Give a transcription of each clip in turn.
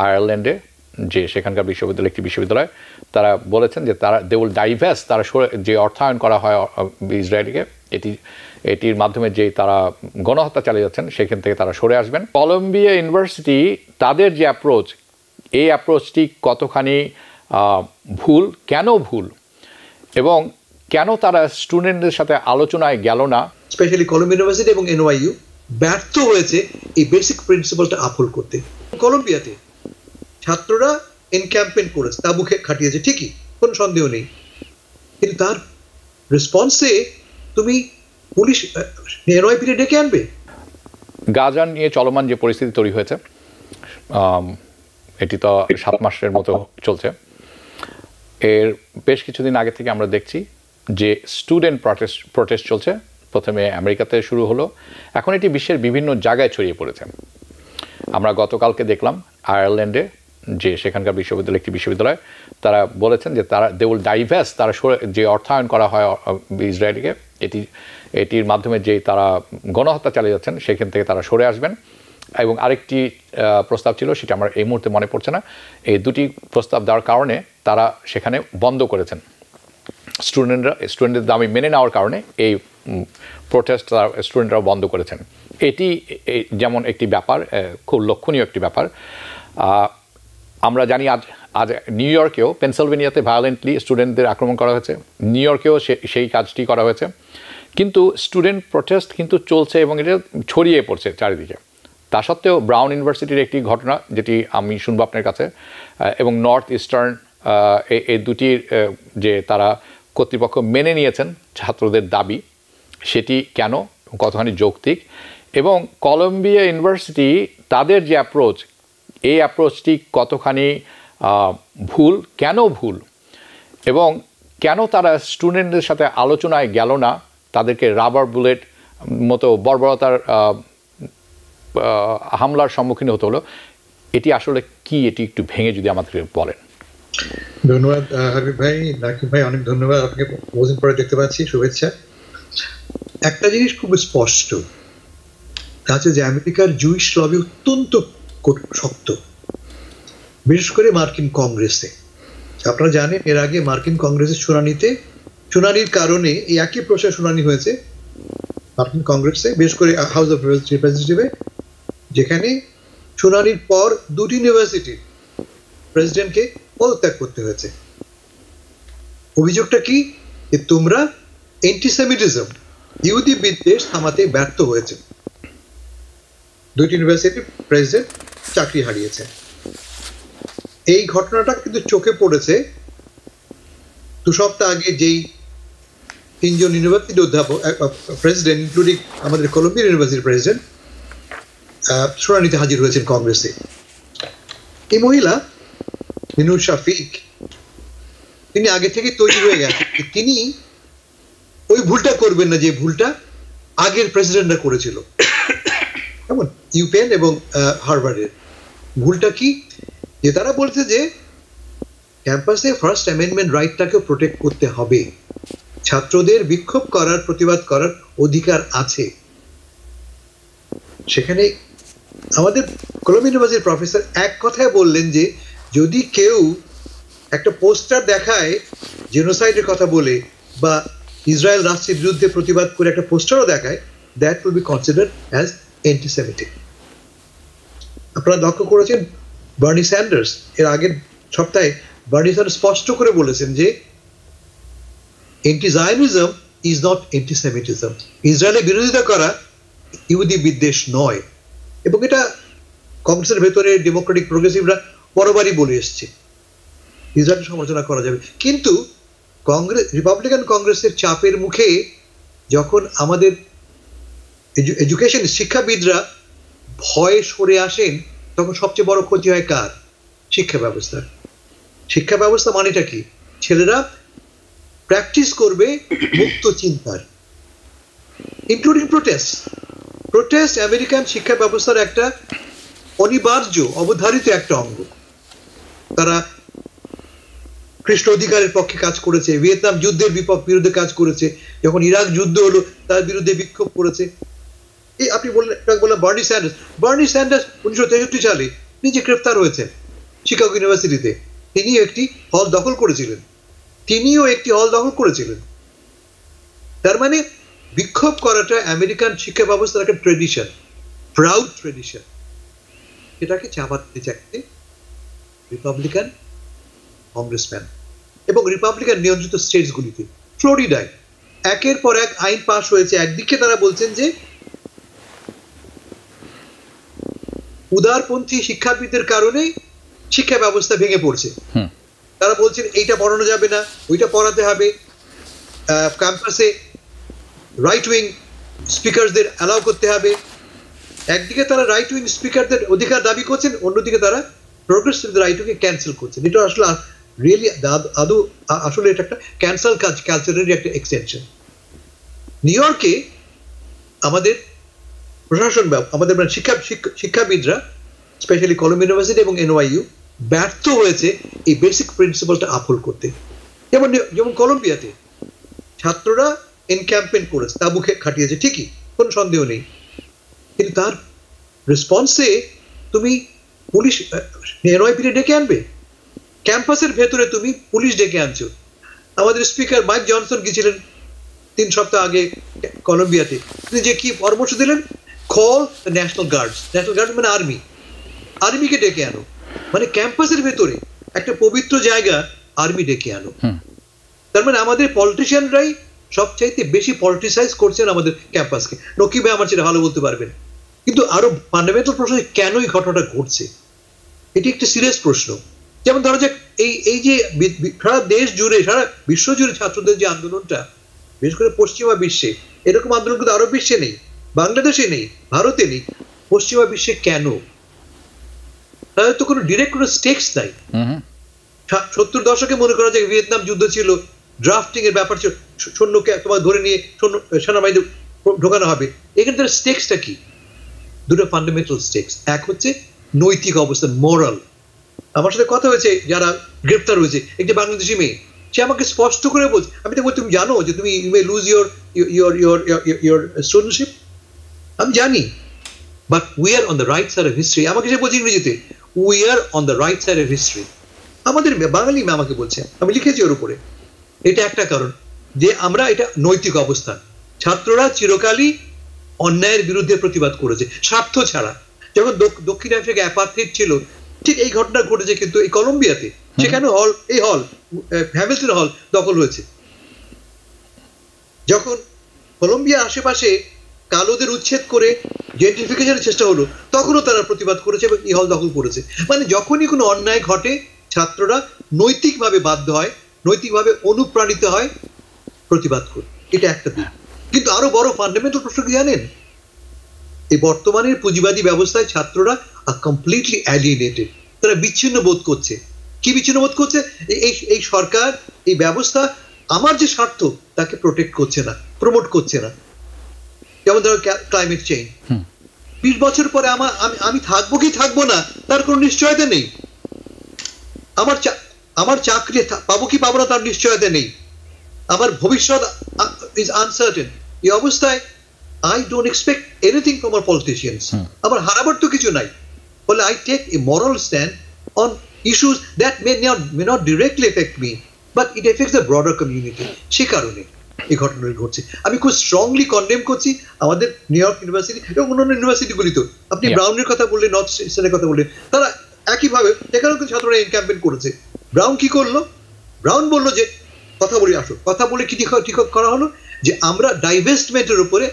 আয়ারল্যান্ডে, যে সেখানকার বিশ্ববিদ্যালয় একটি বিশ্ববিদ্যালয়, তারা বলেছেন যে তারা দে উইল ডাইভেস্ট, তারা যে অর্থায়ন করা হয় ইসরায়েলকে এটির মাধ্যমে যে তারা গণহত্যা চালিয়ে যাচ্ছেন সেখান থেকে তারা সরে আসবেন। কলম্বিয়া ইউনিভার্সিটি তাদের যে অ্যাপ্রোচ, এই অ্যাপ্রোচটি কতখানি ভুল, কেন ভুল, এবং কেন তারা স্টুডেন্টদের সাথে আলোচনায় গেল না। স্পেশালি কলম্বিয়া ইউনিভার্সিটি এবং এনওয়াইইউ ব্যর্থ হয়েছে এই বেসিক প্রিন্সিপালটা আপহোল্ড করতে। কলম্বিয়াতে ছাত্ররা এনক্যাম্পমেন্ট করেছে, তাঁবু খাটিয়েছে, ঠিকই, কোনো সন্দেহ নেই, কিন্তু তার রেসপন্সে তুমি পুলিশ এনওয়াইপিকে ডেকে আনবে। গাজা নিয়ে চলমান যে পরিস্থিতি তৈরি হয়েছে, এটি তো 7 মাসের মতো চলছে। এর বেশ কিছুদিন আগে থেকে আমরা দেখছি যে স্টুডেন্ট প্রটেস্ট চলছে। প্রথমে আমেরিকাতে শুরু হলো, এখন এটি বিশ্বের বিভিন্ন জায়গায় ছড়িয়ে পড়েছে। আমরা গতকালকে দেখলাম আয়ারল্যান্ডে, যে সেখানকার বিশ্ববিদ্যালয় একটি বিশ্ববিদ্যালয়, তারা বলেছেন যে তারা দে উইল ডাইভেস্ট, তারা যে অর্থায়ন করা হয় ইসরায়েলকে এটির মাধ্যমে যে তারা গণহত্যা চালিয়ে যাচ্ছেন সেখান থেকে তারা সরে আসবেন। এবং আরেকটি প্রস্তাব ছিল, সেটা আমার এই মুহূর্তে মনে পড়ছে না। এই দুটি প্রস্তাব দেওয়ার কারণে তারা সেখানে বন্ধ করেছেন। স্টুডেন্টদের দাবি মেনে নেওয়ার কারণে এই প্রোটেস্ট স্টুডেন্টরাও বন্ধ করেছেন। এটি যেমন একটি ব্যাপার, খুব লক্ষণীয় একটি ব্যাপার। আমরা জানি আজ নিউ ইয়র্কেও, পেনসিলভেনিয়াতে ভায়োলেন্টলি স্টুডেন্টদের আক্রমণ করা হয়েছে, নিউ ইয়র্কেও সেই কাজটি করা হয়েছে। কিন্তু স্টুডেন্ট প্রোটেস্ট কিন্তু চলছে এবং এটা ছড়িয়ে পড়ছে চারিদিকে। তা সত্ত্বেও ব্রাউন ইউনিভার্সিটির একটি ঘটনা, যেটি আমি শুনবো আপনার কাছে, এবং নর্থ ইস্টার্ন, এই দুটির যে তারা কর্তৃপক্ষ মেনে নিয়েছেন ছাত্রদের দাবি, সেটি কেন, কতখানি যৌক্তিক, এবং কলম্বিয়া ইউনিভার্সিটি তাদের যে অ্যাপ্রোচ, এই অ্যাপ্রোচটি কতখানি ভুল, কেন ভুল, এবং কেন তারা স্টুডেন্টদের সাথে আলোচনায় গেল না, তাদেরকে রাবার বুলেট মতো বর্বরতার হামলার সম্মুখীন হতে হলো। এটি আসলে কি, এটি একটু ভেঙে যদি আমাদেরকে বলেন। ধন্যবাদ হাবিব ভাই, নাকিব ভাই, অনেক ধন্যবাদ। আপনাকে বহুদিন পরে দেখতে পাচ্ছি, শুভেচ্ছা। একটা জিনিস খুব স্পষ্ট, তা হচ্ছে যে আমেরিকার জুইশ লবি অত্যন্ত শক্ত, বিশেষ করে মার্কিন কংগ্রেসে। আপনারা জানেন এর আগে মার্কিন কংগ্রেসের শুনানির কারণে এই একই প্রশ্নের শুনানি হয়েছে মার্কিন কংগ্রেসে, বিশেষ করে হাউস অফ রিপ্রেজেন্টেটিভে, যেখানে শুনানির পর দুটি ইউনিভার্সিটির প্রেসিডেন্টকে পদত্যাগ করতে হয়েছে। অভিযোগটা কি? যে তোমরা অ্যান্টিসেমিটিজম, ইহুদি বিদ্বেষ থামাতে ব্যর্থ হয়েছে। দুইটি ইউনিভার্সিটির প্রেসিডেন্ট চাকরি হারিয়েছে। এই ঘটনাটা কিন্তু চোখে পড়েছে 2 সপ্তাহ আগে, যেই 3জন ইউনিভার্সিটি অধ্যাপক, প্রেসিডেন্ট, ইনক্লুডিং আমাদের কলম্বিয়া ইউনিভার্সিটির প্রেসিডেন্ট, শুনানিতে হাজির হয়েছেন কংগ্রেসে। এই মহিলা মিনুর শাফিক, তিনি আগে থেকে তৈরি হয়ে গেছেন, তিনি ওই ভুলটা করবেন না যে ভুলটা আগের প্রেসিডেন্টরা করেছিল, কেমন, ইউপেন এবং হার্ভার্ডের। ভুলটা কি? যে তারা বলছে যে ক্যাম্পাসে ফার্স্ট অ্যামেন্ডমেন্ট রাইটটাকে প্রোটেক্ট করতে হবে, ছাত্রদের বিক্ষোভ করার, প্রতিবাদ করার অধিকার আছে। সেখানে আমাদের কলম্বিয়া ইউনিভার্সিটির প্রফেসর এক কথায় বললেন যে যদি কেউ একটা পোস্টার দেখায় জেনোসাইডের কথা বলে, বা ইসরায়েল রাষ্ট্রের বিরুদ্ধে প্রতিবাদ করে একটা পোস্টারও দেখায়, that will be considered as antisemitic. আপনারা লক্ষ্য করেছেন বার্নি স্যান্ডার্স এর আগের সপ্তাহে বার্নি স্যান্ডার্স স্পষ্ট করে বলেছেন যে অ্যান্টি-জায়নিজম ইজ নট অ্যান্টিসেমিটিজম, ইসরায়েলের বিরোধিতা করা ইহুদি বিদ্বেষ নয়। এবং এটা কংগ্রেসের ভেতরে ডেমোক্রেটিক প্রোগ্রেসিভরা বরাবরই বলে এসছে, ইসরায়েলের সমালোচনা করা যাবে। কিন্তু রিপাবলিকান কংগ্রেসের চাপের মুখে যখন আমাদের এডুকেশন শিক্ষাবিদরা ভয়ে সরে আসেন, তখন সবচেয়ে বড় ক্ষতি হয় কার? শিক্ষা ব্যবস্থার। শিক্ষা ব্যবস্থা মানেটা কি? ছেলেরা প্র্যাকটিস করবে মুক্ত চিন্তার, ইনক্লুডিং প্রোটেস্ট আমেরিকান শিক্ষা ব্যবস্থার একটা অনিবার্য, অবধারিত একটা অঙ্গ। তারা কৃষ্ণ অধিকারের পক্ষে কাজ করেছে, ভিয়েতনাম যুদ্ধের বিরুদ্ধে কাজ করেছে, যখন ইরাক যুদ্ধ হলো তার বিরুদ্ধে বিক্ষোভ করেছে। এই আপনি বললেন বার্নি স্যান্ডার্স 1963 সালে নিজে গ্রেফতার হয়েছে, শিকাগো ইউনিভার্সিটিতে, তিনিও একটি হল দখল করেছিলেন। তার মানে বিক্ষোভ করাটা আমেরিকান শিক্ষা ব্যবস্থার একটা ট্রেডিশন, প্রাউড ট্রেডিশন। এটাকে চাপাতে চাইতে রিপাবলিকান কংগ্রেসম্যান এবং রিপাবলিকান নিয়ন্ত্রিত স্টেটসগুলিতে, ফ্লোরিডায় একের পর এক আইন পাশ হয়েছে। একদিকে তারা বলছেন যে উদারপন্থী শিক্ষাবিদদের কারণে শিক্ষা ব্যবস্থা ভেঙে পড়ছে। তারা বলছেন এইটা পড়ানো যাবে না, ওইটা পড়াতে হবে, ক্যাম্পাসে রাইট উইং স্পিকারদের অ্যালাউ করতে হবে। একদিকে তারা রাইট উইং স্পিকারদের অধিকার দাবি করছেন, অন্যদিকে তারা প্রোগ্রেসিভ রাইট উইং ক্যান্সেল করছেন। এটা আসলে রিয়েলি আসলে এটা একটা ক্যান্সেল কালচারের একটা এক্সটেনশন। নিউ ইয়র্কে আমাদের প্রশাসন, আমাদের শিক্ষাবিদরা, স্পেশালি কলম্বিয়া ইউনিভার্সিটি এবং NYU ব্যর্থ হয়েছে এই বেসিক প্রিন্সিপালটা আপহোল্ড করতে। যেমন কলম্বিয়াতে ছাত্ররা এনক্যাম্পমেন্ট করেছে, তাবু খাটিয়েছে, ঠিকই, কোনো সন্দেহ নেই, কিন্তু তার রেসপন্সে তুমি পুলিশ NYPD ডেকে আনবে, ক্যাম্পাসের ভেতরে তুমি পুলিশ ডেকে আনছো। আমাদের স্পিকার মাইক জনসন গিয়েছিলেন 3 সপ্তাহ আগে কলম্বিয়াতে, তিনি যে কি পরামর্শ দিলেন, call the National Guards. National Guard মানে আর্মিকে ডেকে আনো, মানে ক্যাম্পাসের ভেতরে একটা পবিত্র জায়গা আর্মি ডেকে আনো। তার মানে আমাদের পলিটিশিয়ানরাই সবচাইতে বেশি পলিটিসাইজ করছেন আমাদের ক্যাম্পাসকে। নকিব ভাই আমার সেটা ভালো বলতে পারবেন। কিন্তু আরো ফান্ডামেন্টাল প্রশ্ন, কেন এই ঘটনাটা ঘটছে, এটি একটা সিরিয়াস প্রশ্ন। যেমন ধরো যে এই যে সারা দেশ জুড়ে, সারা বিশ্ব জুড়ে ছাত্রদের যে আন্দোলনটা, বিশেষ করে পশ্চিমা বিশ্বে, এরকম আন্দোলন কিন্তু আরব বিশ্বে নেই, বাংলাদেশে নেই, ভারতে নেই, পশ্চিমা বিশ্বে কেন? তাদের তো কোনো ডিরেক্ট কোনো স্টেকস নাই। 70 দশকে মনে করা যায় ভিয়েতনাম যুদ্ধ ছিল, ড্রাফটিং এর ব্যাপার ছিল, সৈন্যকে তোমার ধরে নিয়ে সেনাবাহিনী ঢোকানো হবে। এখানে তার স্টেকসটা কি? দুটো ফান্ডামেন্টাল স্টেকস। এক হচ্ছে নৈতিক অবস্থান, মোরাল। আমার সাথে কথা হয়েছে যারা গ্রেপ্তার হয়েছে, একটি বাংলাদেশি মেয়ে, সে আমাকে স্পষ্ট করে বলছে, আমি তো বলছি তুমি জানো যে তুমি you may lose your studentship. আমি জানি, but we are on the right side of history. আমাকে সে বলছে ইংরেজিতে, we are on the right side of history. আমাদের বাঙালি মেয়ে আমাকে বলছে, আমি লিখেছি ওর উপরে। এটা একটা কারণ যে আমরা, এটা নৈতিক অবস্থান। ছাত্ররা চিরকালই অন্যায়ের বিরুদ্ধে প্রতিবাদ করেছে, স্বার্থ ছাড়া। যখন দক্ষিণ আফ্রিকা অ্যাপার্থাইড ছিল, ঠিক এই ঘটনা ঘটেছে কিন্তু এই কলম্বিয়াতে। সেখানে হ্যামিল্টন হল দখল হয়েছে। যখন কলম্বিয়া আশেপাশে কালোদের উচ্ছেদ করে জেন্ট্রিফিকেশনের চেষ্টা হলো, তখনও তারা প্রতিবাদ করেছে এবং এই হল দখল করেছে। মানে যখনই কোনো অন্যায় ঘটে, ছাত্ররা নৈতিকভাবে বাধ্য হয়, নৈতিকভাবে অনুপ্রাণিত হয় প্রতিবাদ করে। এটা একটা দিক। কিন্তু আরো বড় ফান্ডামেন্টাল প্রশ্ন কি জানেন? এই বর্তমানের পুঁজিবাদী ব্যবস্থায় ছাত্ররা আর কমপ্লিটলি অ্যালিয়েনেটেড। তারা বিচ্ছিন্ন বোধ করছে। কি বিচ্ছিন্ন বোধ করছে? এই সরকার, এই ব্যবস্থা আমার যে স্বার্থ তাকে প্রোটেক্ট করছে না, প্রমোট করছে না। যেমন ধরো ক্লাইমেট চেঞ্জ, 20 বছর পরে আমি থাকবো কি থাকবো না তার কোনো নিশ্চয়তা নেই। আমার চাকরি পাবো কি পাবো না তার নিশ্চয়তা নেই। আমার ভবিষ্যৎ ইজ আনসার্টেন। এই অবস্থায় I don't expect anything from our politicians. আমার হারাবার তো কিছু নাই। ফলে I take a moral stand on issues that may not directly affect me, but it affects the broader community. সে কারণে এই ঘটনাটি ঘটছে। আমি খুব স্ট্রংলি কন্ডেম করছি আমাদের নিউ ইয়র্ক ইউনিভার্সিটি এবং অন্যান্য ইউনিভার্সিটিগুলিতে। আপনি ব্রাউনের কথা বললেন, নর্থ ইস্টার্নের কথা বললেন, তারা একইভাবে সেখানেও কিন্তু ছাত্ররা এনক্যাম্পমেন্ট করেছে। ব্রাউন কি করলো? ব্রাউন বললো যে কথা বলে কি ঠিক করা হলো যে আমরা ডাইভেস্টমেন্টের উপরে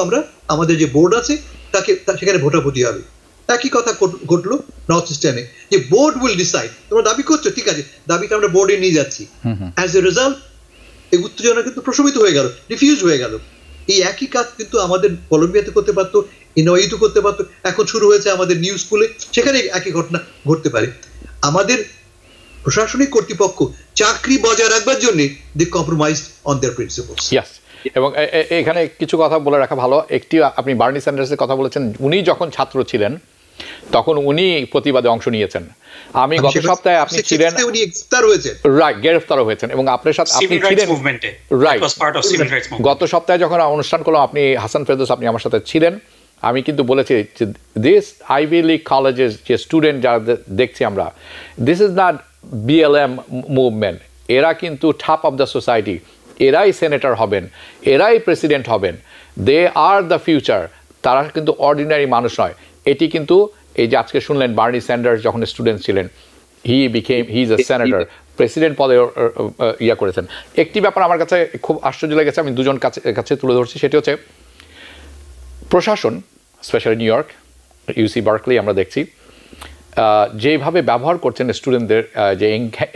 আমরা আমাদের যে বোর্ড আছে তাকে সেখানে ভোটাভুটি হবে। একই কথা ঘটলো নর্থ ইস্টার্নে, যে বোর্ড উইল ডিসাইড। তোমরা দাবি করছো, ঠিক আছে, দাবিটা আমরা বোর্ডে নিয়ে যাচ্ছি। অ্যাজ এ রেজাল্ট এই উত্তেজনা কিন্তু প্রশমিত হয়ে গেল, ডিফিউজ হয়ে গেল। এই একই কাজ কিন্তু আমাদের কলম্বিয়াতে করতে পারতো, NYU করতে পারতো। এখন শুরু হয়েছে আমাদের নিউ স্কুলে, সেখানে একই ঘটনা ঘটতে পারে। আমাদের প্রশাসনিক কর্তৃপক্ষ চাকরি বজায় রাখবার জন্য দে কম্প্রোমাইজড অন দেয়ার প্রিন্সিপলস। এবং এখানে কিছু কথা বলে রাখা ভালো। একটি, আপনি বার্নি স্যান্ডার্সের কথা বলেছেন, উনি যখন ছাত্র ছিলেন তখন উনি প্রতিবাদে অংশ নিয়েছেন। আমি গত সপ্তাহে, আপনি ছিলেন, রাইট, গ্রেফতার হয়েছেন এবং আপনার সাথে আপনি ছিলেন, রাইট, গত সপ্তাহে যখন অনুষ্ঠান করলাম, আপনি হাসান ফেরদৌস, আপনি আমার সাথে ছিলেন আমি কিন্তু বলেছি যে দিস আইভি লিগ কলেজেস যে স্টুডেন্ট যারা দেখছি আমরা, this is not BLM movement, এরা কিন্তু টপ অফ দ্য সোসাইটি, এরাই সেনেটর হবেন, এরাই প্রেসিডেন্ট হবেন, দে আর দ্য ফিউচার, তারা কিন্তু অর্ডিনারি মানুষ নয়। এটি কিন্তু এই যে আজকে শুনলেন বার্নি স্যান্ডার্স যখন স্টুডেন্ট ছিলেন, he is a senator, president পদে ইয়া করেছেন। একটি ব্যাপার আমার কাছে খুব আশ্চর্য লেগেছে, আমি দুজন কাছে তুলে ধরছি, সেটি হচ্ছে প্রশাসন, স্পেশালি নিউ ইয়র্ক, ইউসি বার্কলি আমরা দেখছি যেভাবে ব্যবহার করছেন স্টুডেন্টদের যে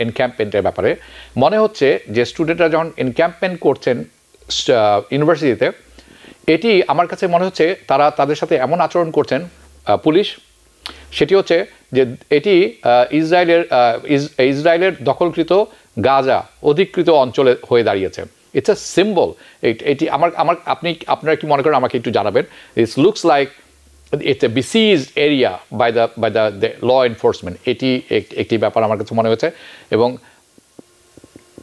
এনক্যাম্পমেন্টের ব্যাপারে। মনে হচ্ছে যে স্টুডেন্টরা যখন এনক্যাম্পমেন্ট করছেন ইউনিভার্সিটিতে, এটি আমার কাছে মনে হচ্ছে তারা তাদের সাথে এমন আচরণ করছেন পুলিশ, সেটি হচ্ছে যে এটি ইসরায়েলের দখলকৃত গাজা অধিকৃত অঞ্চলে হয়ে দাঁড়িয়েছে। It's a symbol. এটি আপনারা কি মনে করেন আমাকে একটু জানাবেন। It's looks like it's a besieged area by the law enforcement. এটি একটি ব্যাপার আমার কাছে মনে হয়েছে। এবং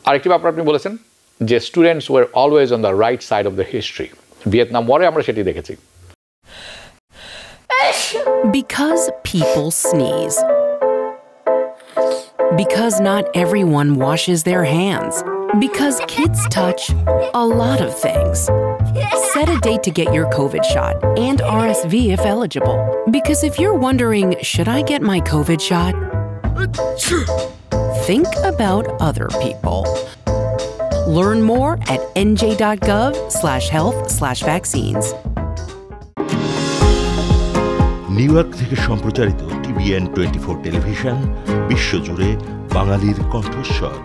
আরেকটি ব্যাপার আপনি বলেছেন যে students were always on the right side of the history. Vietnam ওয়ারে আমরা সেটি দেখেছি। Because people sneeze. Because not everyone washes their hands. Because kids touch a lot of things. Set a date to get your COVID shot and RSV if eligible. Because if you're wondering, should I get my COVID shot? Think about other people. Learn more at nj.gov/health/vaccines. New York থেকে সম্প্রচারিত TVN 24 television বিশ্বজুড়ে বাঙালির কণ্ঠস্বর।